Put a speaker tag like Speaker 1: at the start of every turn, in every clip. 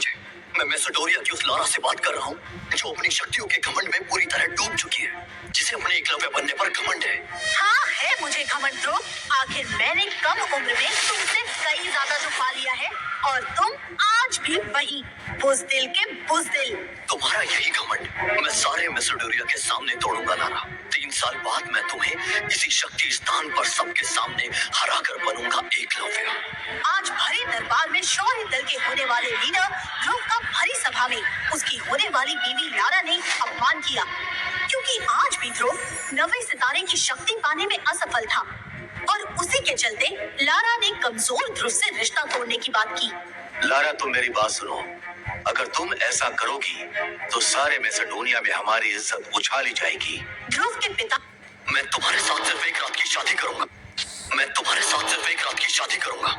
Speaker 1: मुझे, मैं मेसेडोरिया की उस लारा से बात कर रहा हूँ जो अपनी शक्तियों के घमंड में पूरी तरह डूब चुकी है, जिसे अपने एकलव्य बनने पर घमंड है।
Speaker 2: हाँ है मुझे घमंड ध्रुव। आखिर मैंने कम उम्र में तुमसे कई ज्यादा जो पा लिया है और तुम आज भी वही बुज़दिल के बुज़दिल।
Speaker 1: तुम्हारा यही घमंड मैं सारे मेसेडोरिया के सामने तोड़ूंगा लारा। 3 साल बाद मैं तुम्हें इसी शक्ति स्थान पर सबके सामने हराकर बनूंगा एकलव्य।
Speaker 2: आज भरे दरबार में शौर्य दल के होने वाले लीडर ध्रुव का भरी सभा में उसकी होने वाली बीवी लारा ने अपमान किया, क्योंकि आज भी ध्रुव 9वें सितारे की शक्ति पाने में असफल था और उसी के चलते लारा ने कमजोर ध्रुव से रिश्ता तोड़ने की बात की।
Speaker 1: लारा तुम मेरी बात सुनो, अगर तुम ऐसा करोगी तो सारे मैसेडोनिया में हमारी इज्जत उछाली जाएगी।
Speaker 2: ध्रुव के पिता
Speaker 1: मैं तुम्हारे साथ सिर्फ एक रात की शादी करूंगा। मैं तुम्हारे साथ सिर्फ एक रात की शादी करूंगा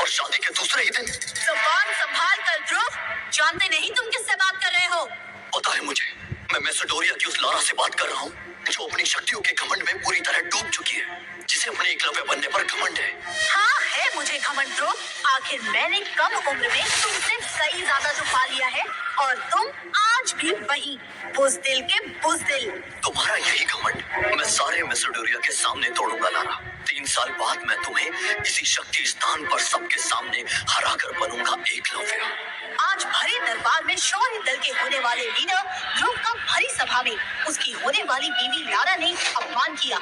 Speaker 1: और शादी के दूसरे ही दिन।
Speaker 2: जुबान संभाल कर ध्रुव, जानते नहीं तुम किससे बात कर रहे हो।
Speaker 1: पता है मुझे, मैं मेसेडोरिया की उस लारा से बात कर रहा हूँ जो अपनी शक्तियों के घमंड में पूरी तरह डूब चुकी है, जिसे अपने एकलव्य बनने पर घमंड है।
Speaker 2: हाँ है मुझे घमंड ध्रुव। आखिर मैंने कम उम्र में तुमसे कई ज्यादा जो पा लिया है और तुम आज भी वही बुज़दिल के बुज़दिल।
Speaker 1: तुम्हारा यही घमंड मैं सारे मेसेडोरिया के सामने तोड़ूंगा लारा। 3 साल बाद मैं तुम्हें इसी शक्ति स्थान पर सबके सामने हराकर बनूंगा एकलव्य।
Speaker 2: आज भरे दरबार में शौर्य दल के होने वाले लीडर ध्रुव का भरी सभा में उसकी होने वाली बीवी लारा ने अपमान किया,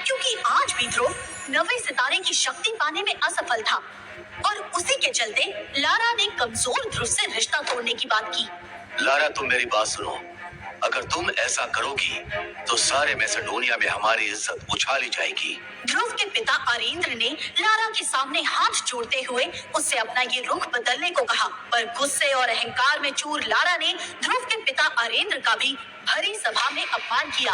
Speaker 2: क्योंकि आज भी ध्रुव 9वें सितारे की शक्ति पाने में असफल था और उसी के चलते लारा ने कमजोर ध्रुव से रिश्ता तोड़ने की बात की।
Speaker 1: लारा तुम मेरी बात सुनो, अगर तुम ऐसा करोगी तो सारे मैसेडोनिया में हमारी इज्जत उछाली जाएगी।
Speaker 2: ध्रुव के पिता अरेंद्र ने लारा के सामने हाथ जोड़ते हुए उससे अपना ये रुख बदलने को कहा, पर गुस्से और अहंकार में चूर लारा ने ध्रुव के पिता अरेंद्र का भी भरी सभा में अपमान किया।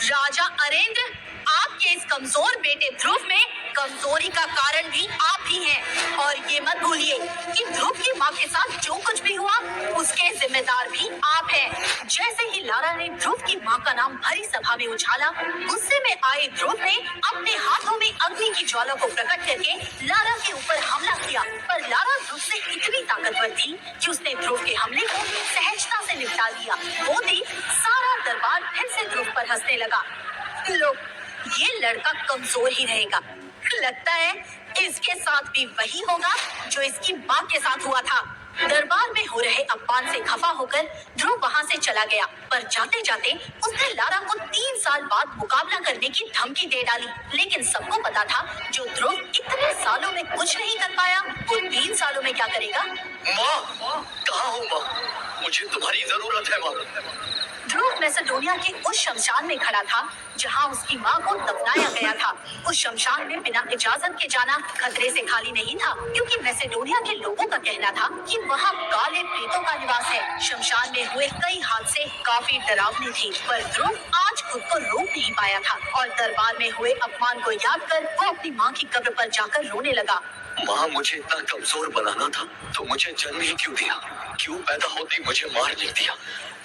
Speaker 2: राजा अरेंद्र, आपके इस कमजोर बेटे ध्रुव में कमजोरी का कारण भी आप ही हैं और ये मत भूलिए कि ध्रुव की माँ के साथ जो कुछ भी हुआ उसके जिम्मेदार भी आप हैं। जैसे ही लारा ने ध्रुव की माँ का नाम भरी सभा में उछाला, गुस्से में आए ध्रुव ने अपने हाथों में अग्नि की ज्वाला को प्रकट करके लारा के ऊपर हमला किया, पर लारा ध्रुव से इतनी ताकतवर थी कि उसने ध्रुव के हमले को सहजता से निपटा दिया। वो देख सारा दरबार फिर से ध्रुव पर हंसने लगा। लो, ये लड़का कमजोर ही रहेगा, लगता है इसके साथ भी वही होगा जो इसकी माँ के साथ हुआ था। दरबार में हो रहे अपमान से खफा होकर ध्रुव वहाँ से चला गया, पर जाते जाते उसने लारा को 3 साल बाद मुकाबला करने की धमकी दे डाली। लेकिन सबको पता था जो ध्रुव इतने सालों में कुछ नहीं कर पाया, वो 3 सालों में क्या करेगा।
Speaker 1: माँ, कहाँ हो माँ? मुझे तुम्हारी जरूरत है माँ।
Speaker 2: ध्रुव मैसेडोनिया के उस शमशान में खड़ा था जहां उसकी मां को दफनाया गया था। उस शमशान में बिना इजाजत के जाना खतरे से खाली नहीं था, क्योंकि मैसेडोनिया के लोगों का कहना था कि वहां काले प्रेतों का निवास है। शमशान में हुए कई हादसे काफी डरावने थे, पर ध्रुव आज खुद को रोक नहीं पाया था और दरबार में हुए अपमान को याद कर वो अपनी माँ की कब्र पर जाकर रोने लगा।
Speaker 1: माँ, मुझे इतना कमजोर बनाना था तो मुझे जन्म ही क्यों दिया? क्यों पैदा होते मुझे मार नहीं दिया?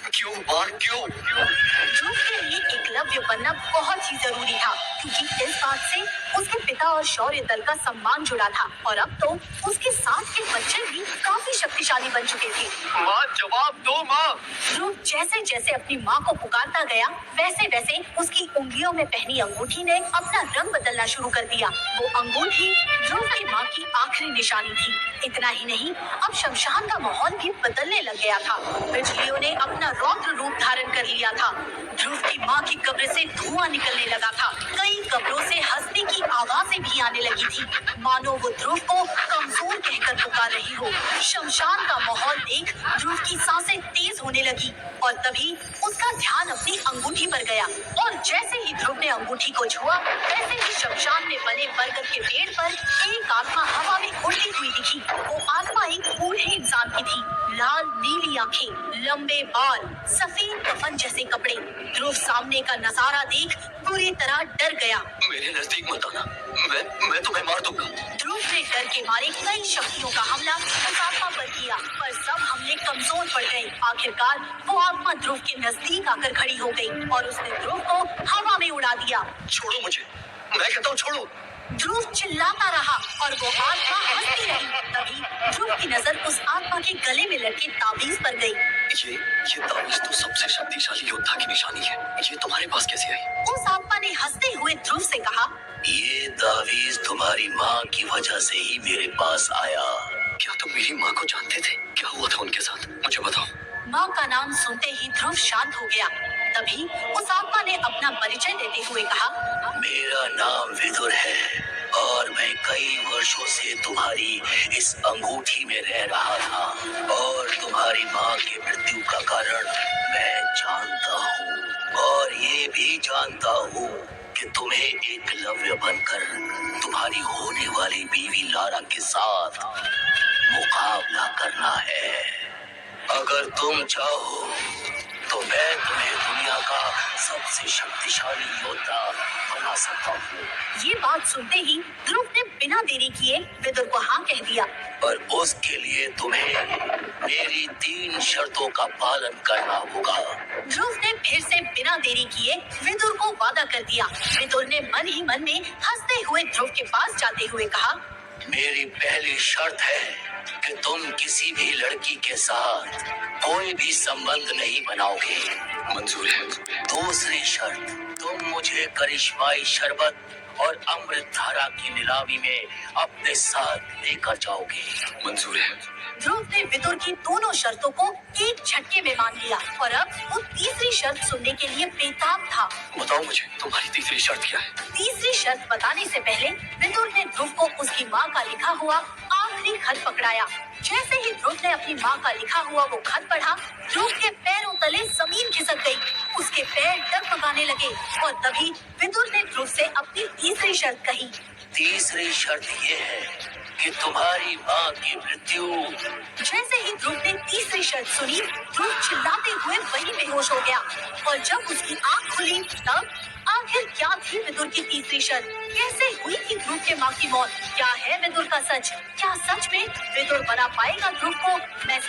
Speaker 1: क्यों मार क्यों?
Speaker 2: ध्रुव के लिए एकलव्य बनना बहुत ही जरूरी था, क्योंकि इस बात से उसके पिता और शौर्य दल का सम्मान जुड़ा था और अब तो उसके साथ के बच्चे भी काफी शक्तिशाली बन चुके थे।
Speaker 1: माँ, जवाब दो माँ।
Speaker 2: ध्रुव जैसे जैसे अपनी माँ को पुकारता गया, वैसे वैसे उसकी उंगलियों में पहनी अंगूठी ने अपना रंग बदलना शुरू कर दिया। वो अंगूठी ध्रुव की माँ की आखिरी निशानी थी। इतना ही नहीं, अब शमशान का माहौल भी बदलने लग गया था। बिजलियों ने अपना रौद्र रूप धारण कर लिया था। ध्रुव की माँ की कब्र से धुआं निकलने लगा था। कई कब्रों से हंसने की आवाजें भी आने लगी थी, मानो वो ध्रुव को कमजोर कहकर पुकार रही हो। शमशान का माहौल देख ध्रुव की सांसें तेज होने लगी और तभी उसका ध्यान अपनी अंगूठी पर गया और जैसे ही ध्रुव ने अंगूठी को छुआ, वैसे ही शमशान में बने बरगद के पेड़ पर एक आत्मा हवा में उड़ती हुई दिखी। वो आत्मा एक बूढ़े इंसान की थी। लाल नीली आंखें, लंबे बाल, सफेद कफन जैसे कपड़े। ध्रुव सामने का नजारा देख पूरी तरह डर गया।
Speaker 1: मेरे नजदीक मत आना, मैं तुम्हें मार दूंगा।
Speaker 2: ध्रुव ने डर के मारे कई शक्तियों का हमला उस आत्मा पर किया, पर सब हमले कमजोर पड़ गए। आखिरकार वो आत्मा ध्रुव के नजदीक आकर खड़ी हो गई और उसने ध्रुव को हवा में उड़ा दिया।
Speaker 1: छोड़ो मुझे, मैं कहता हूँ छोड़ो।
Speaker 2: ध्रुव चिल्लाता रहा और वो आत्मा हंसती रही। तभी ध्रुव की नजर उस आत्मा के गले में लटके ताबीज पर गई।
Speaker 1: ये ताबीज तो सबसे शक्तिशाली योद्धा की निशानी है। ये तुम्हारे पास कैसे आई?
Speaker 2: उस आत्मा ने हंसते हुए ध्रुव से कहा,
Speaker 1: ये ताबीज तुम्हारी माँ की वजह से ही मेरे पास आया। क्या तुम मेरी माँ को जानते थे? क्या हुआ था उनके साथ, मुझे बताओ।
Speaker 2: माँ का नाम सुनते ही ध्रुव शांत हो गया। तभी उस आत्मा ने अपना परिचय देते हुए कहा,
Speaker 1: मेरा नाम विदुर है और मैं कई वर्षों से तुम्हारी इस अंगूठी में रह रहा था और तुम्हारी माँ की मृत्यु का कारण मैं जानता हूँ और ये भी जानता हूँ कि तुम्हें एकलव्य बनकर तुम्हारी होने वाली बीवी लारा के साथ मुकाबला करना है। अगर तुम चाहो तो मैं तुम्हें दुनिया का सबसे शक्तिशाली योद्धा बना सकता हूँ।
Speaker 2: ये बात सुनते ही ध्रुव ने बिना देरी किए विदुर को हाँ कह दिया।
Speaker 1: पर उसके लिए तुम्हें मेरी 3 शर्तों का पालन करना होगा।
Speaker 2: ध्रुव ने फिर से बिना देरी किए विदुर को वादा कर दिया। विदुर ने मन ही मन में हंसते हुए ध्रुव के पास जाते हुए कहा,
Speaker 1: मेरी पहली शर्त है कि तुम किसी भी लड़की के साथ कोई भी संबंध नहीं बनाओगे। मंजूर है। दूसरी शर्त, तुम मुझे करिश्माई शरबत और अमृत धारा की नीलामी में अपने साथ लेकर जाओगे। मंजूर है।
Speaker 2: ध्रुव ने विदुर की दोनों शर्तों को एक झटके में मान लिया और अब वो तीसरी शर्त सुनने के लिए बेताब था।
Speaker 1: बताओ मुझे, तुम्हारी तीसरी शर्त क्या है?
Speaker 2: तीसरी शर्त बताने से पहले विदुर ने ध्रुव को उसकी माँ का लिखा हुआ आखिरी खत पकड़ाया। जैसे ही ध्रुव ने अपनी माँ का लिखा हुआ वो खत पढ़ा, ध्रुव के पैरों तले जमीन खिसक गई। उसके पैर डगमगाने लगे और तभी विदुर ने ध्रुव से अपनी तीसरी शर्त कही।
Speaker 1: तीसरी शर्त ये है कि तुम्हारी माँ की मृत्यु।
Speaker 2: जैसे ही ध्रुव ने तीसरी शर्त सुनी, ध्रुव चिल्लाते हुए वहीं बेहोश हो गया और जब उसकी आँख खुली तब आखिर क्या थी विदुर की तीसरी शर्त? कैसे हुई थी ध्रुव के माँ की मौत? क्या है विदुर का सच? क्या सच में विदुर बना पाएगा ध्रुव को? मैं